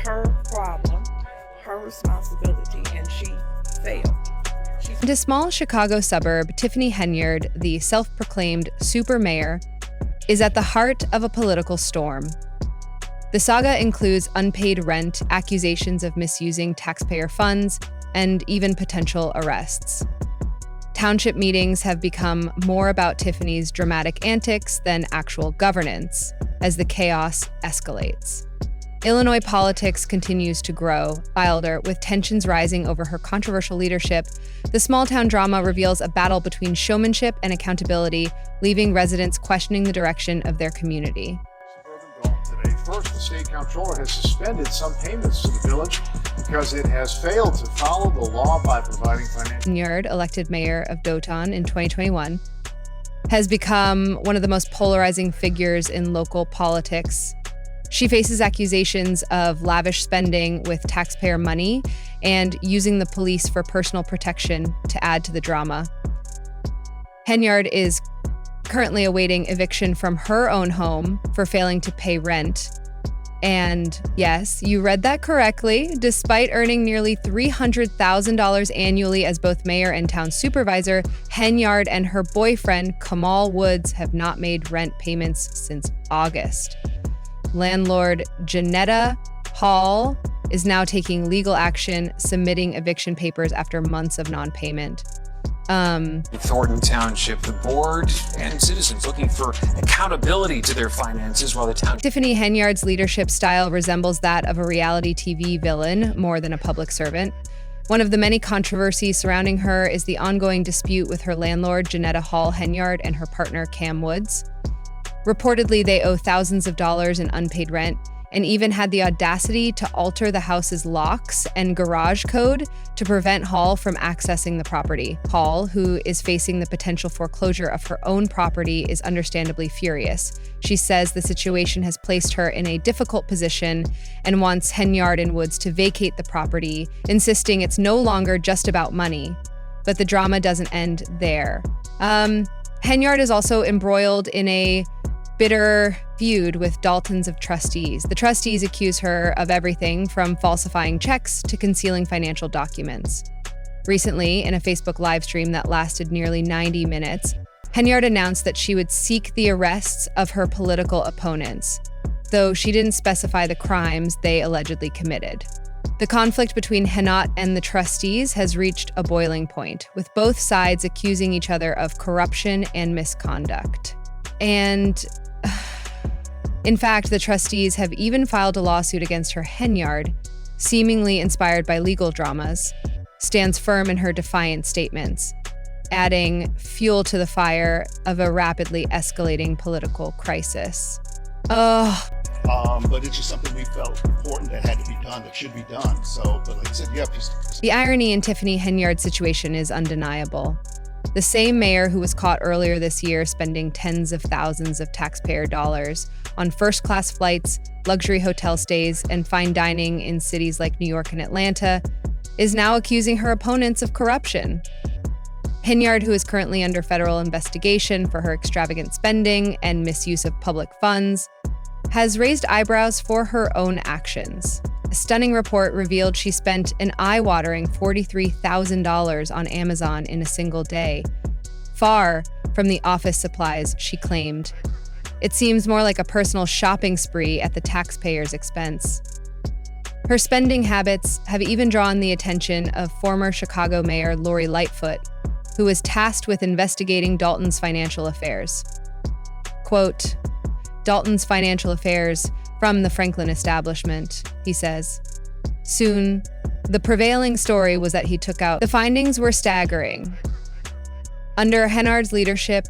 her problem, her responsibility, and she failed. In a small Chicago suburb, Tiffany Henyard, the self-proclaimed super mayor, is at the heart of a political storm. The saga includes unpaid rent, accusations of misusing taxpayer funds, and even potential arrests. Township meetings have become more about Tiffany's dramatic antics than actual governance, as the chaos escalates. Illinois politics continues to grow wilder, with tensions rising over her controversial leadership. The small-town drama reveals a battle between showmanship and accountability, leaving residents questioning the direction of their community. Today, first, the state comptroller has suspended some payments to the village because it has failed to follow the law by providing financial. Henyard, elected mayor of Doton in 2021, has become one of the most polarizing figures in local politics. She faces accusations of lavish spending with taxpayer money and using the police for personal protection to add to the drama. Henyard is currently awaiting eviction from her own home for failing to pay rent. And yes, you read that correctly. Despite earning nearly $300,000 annually as both mayor and town supervisor, Henyard and her boyfriend, Kamal Woods, have not made rent payments since August. Landlord Janetta Hall is now taking legal action, submitting eviction papers after months of non-payment. Thornton Township, the board and citizens looking for accountability to their finances while the town. Tiffany Henyard's leadership style resembles that of a reality TV villain more than a public servant. One of the many controversies surrounding her is the ongoing dispute with her landlord, Janetta Hall Henyard, and her partner, Cam Woods. Reportedly, they owe thousands of dollars in unpaid rent and even had the audacity to alter the house's locks and garage code to prevent Hall from accessing the property. Hall, who is facing the potential foreclosure of her own property, is understandably furious. She says the situation has placed her in a difficult position and wants Henyard and Woods to vacate the property, insisting it's no longer just about money. But the drama doesn't end there. Henyard is also embroiled in a bitter feud with Dalton's of trustees. The trustees accuse her of everything from falsifying checks to concealing financial documents. Recently, in a Facebook live stream that lasted nearly 90 minutes, Henyard announced that she would seek the arrests of her political opponents, though she didn't specify the crimes they allegedly committed. The conflict between Henyard and the trustees has reached a boiling point, with both sides accusing each other of corruption and misconduct. And in fact, the trustees have even filed a lawsuit against her. Henyard, seemingly inspired by legal dramas, stands firm in her defiant statements, adding fuel to the fire of a rapidly escalating political crisis. But it's just something we felt important that had to be done, that should be done. So, but like I said, The irony in Tiffany Henyard's situation is undeniable. The same mayor who was caught earlier this year spending tens of thousands of taxpayer dollars on first-class flights, luxury hotel stays, and fine dining in cities like New York and Atlanta, is now accusing her opponents of corruption. Henyard, who is currently under federal investigation for her extravagant spending and misuse of public funds, has raised eyebrows for her own actions. A stunning report revealed she spent an eye-watering $43,000 on Amazon in a single day, far from the office supplies she claimed. It seems more like a personal shopping spree at the taxpayer's expense. Her spending habits have even drawn the attention of former Chicago Mayor Lori Lightfoot, who was tasked with investigating Dalton's financial affairs. Quote, Dalton's financial affairs from the Franklin establishment, he says. Soon, the prevailing story was that he took out. The findings were staggering. Under Henyard's leadership,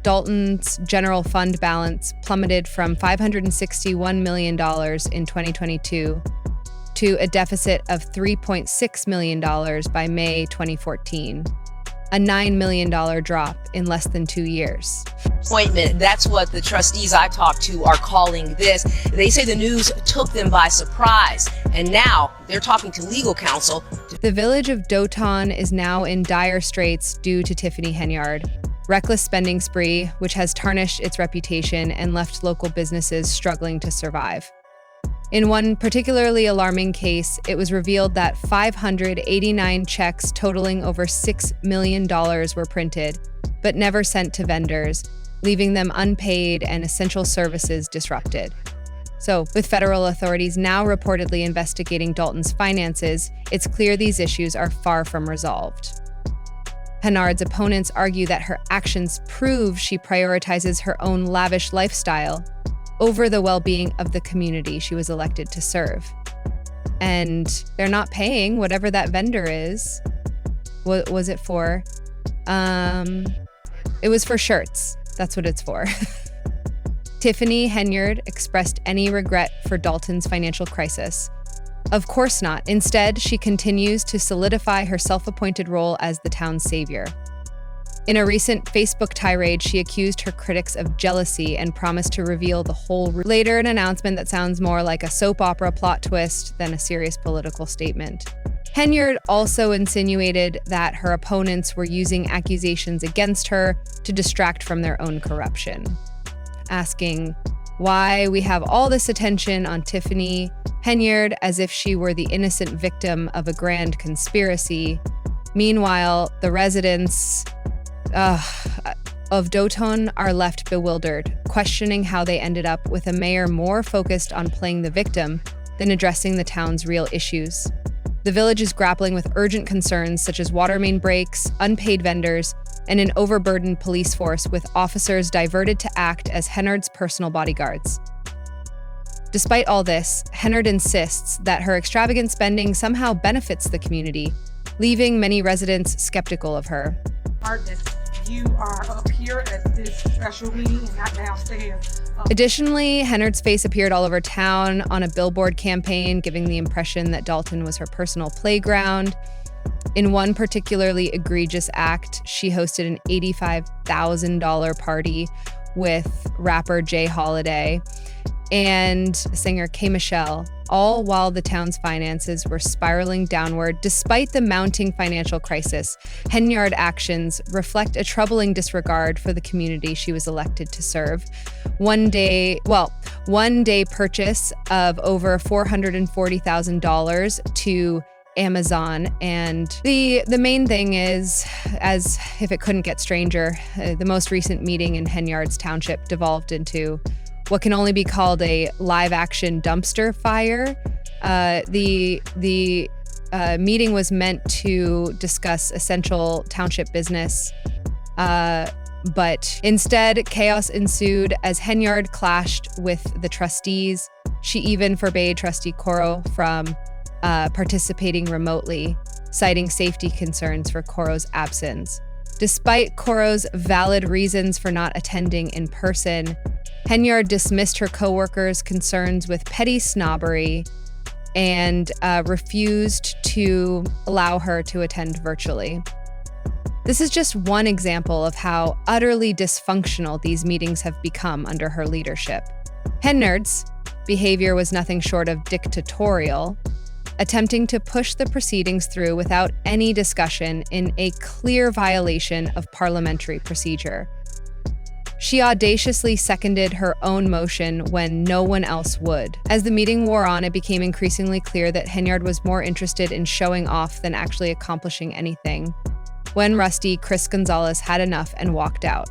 Dalton's general fund balance plummeted from $561 million in 2022 to a deficit of $3.6 million by May 2014, a $9 million drop in less than 2 years. Appointment. That's what the trustees I talked to are calling this. They say the news took them by surprise, and now they're talking to legal counsel. The village of Doton is now in dire straits due to Tiffany Henyard. Reckless spending spree, which has tarnished its reputation and left local businesses struggling to survive. In one particularly alarming case, it was revealed that 589 checks totaling over $6 million were printed, but never sent to vendors, leaving them unpaid and essential services disrupted. So, with federal authorities now reportedly investigating Dalton's finances, it's clear these issues are far from resolved. Henyard's opponents argue that her actions prove she prioritizes her own lavish lifestyle over the well-being of the community she was elected to serve. And they're not paying whatever that vendor is. What was it for? It was for shirts. That's what it's for. Tiffany Henyard expressed any regret for Dalton's financial crisis. Of course not. Instead, she continues to solidify her self-appointed role as the town's savior. In a recent Facebook tirade, she accused her critics of jealousy and promised to reveal the whole. Later, an announcement that sounds more like a soap opera plot twist than a serious political statement. Henyard also insinuated that her opponents were using accusations against her to distract from their own corruption, asking why we have all this attention on Tiffany Henyard as if she were the innocent victim of a grand conspiracy. Meanwhile, the residents of Dalton are left bewildered, questioning how they ended up with a mayor more focused on playing the victim than addressing the town's real issues. The village is grappling with urgent concerns such as water main breaks, unpaid vendors, and an overburdened police force with officers diverted to act as Henyard's personal bodyguards. Despite all this, Henyard insists that her extravagant spending somehow benefits the community, leaving many residents skeptical of her. You are up here at this special meeting and not downstairs. Additionally, Henyard's face appeared all over town on a billboard campaign, giving the impression that Dalton was her personal playground. In one particularly egregious act, she hosted an $85,000 party with rapper Jay Holiday and singer K. Michelle, all while the town's finances were spiraling downward. Despite the mounting financial crisis, Henyard actions reflect a troubling disregard for the community she was elected to serve. One day purchase of over $440,000 to Amazon. And the main thing is, as if it couldn't get stranger, the most recent meeting in Henyard's township devolved into what can only be called a live-action dumpster fire. The meeting was meant to discuss essential township business, but instead, chaos ensued as Henyard clashed with the trustees. She even forbade Trustee Coro from participating remotely, citing safety concerns for Coro's absence. Despite Coro's valid reasons for not attending in person, Henyard dismissed her coworkers' concerns with petty snobbery and refused to allow her to attend virtually. This is just one example of how utterly dysfunctional these meetings have become under her leadership. Henyard's behavior was nothing short of dictatorial, attempting to push the proceedings through without any discussion in a clear violation of parliamentary procedure. She audaciously seconded her own motion when no one else would. As the meeting wore on, it became increasingly clear that Henyard was more interested in showing off than actually accomplishing anything. When Rusty, Chris Gonzalez had enough and walked out.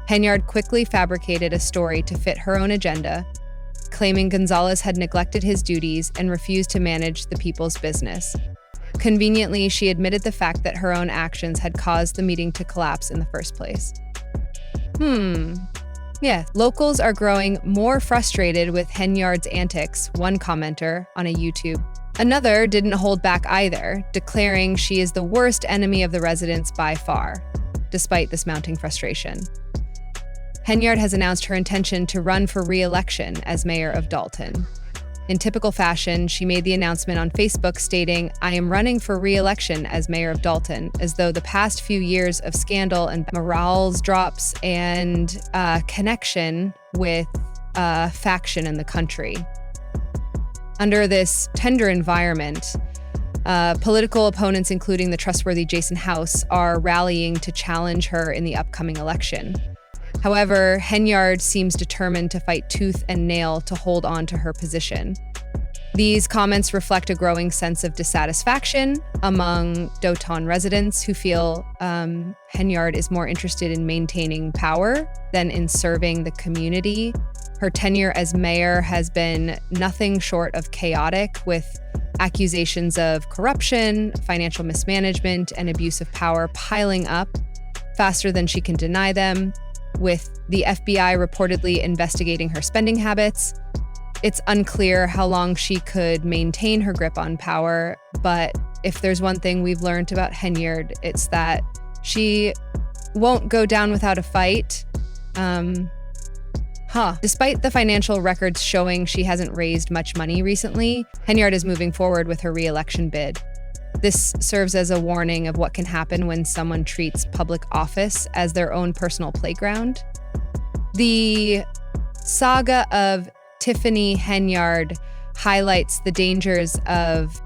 Henyard quickly fabricated a story to fit her own agenda, claiming Gonzalez had neglected his duties and refused to manage the people's business. Conveniently, she admitted the fact that her own actions had caused the meeting to collapse in the first place. Yeah, locals are growing more frustrated with Henyard's antics, one commenter on a YouTube. Another didn't hold back either, declaring she is the worst enemy of the residents by far, despite this mounting frustration. Henyard has announced her intention to run for re-election as mayor of Dalton. In typical fashion, she made the announcement on Facebook stating, "I am running for re-election as mayor of Dalton," as though the past few years of scandal and morale drops and connection with faction in the country. Under this tender environment, political opponents, including the trustworthy Jason House, are rallying to challenge her in the upcoming election. However, Henyard seems determined to fight tooth and nail to hold on to her position. These comments reflect a growing sense of dissatisfaction among Doton residents who feel Henyard is more interested in maintaining power than in serving the community. Her tenure as mayor has been nothing short of chaotic, with accusations of corruption, financial mismanagement, and abuse of power piling up faster than she can deny them, with the FBI reportedly investigating her spending habits. It's unclear how long she could maintain her grip on power, but if there's one thing we've learned about Henyard, it's that she won't go down without a fight. Despite the financial records showing she hasn't raised much money recently, Henyard is moving forward with her re-election bid. This serves as a warning of what can happen when someone treats public office as their own personal playground. The saga of Tiffany Henyard highlights the dangers of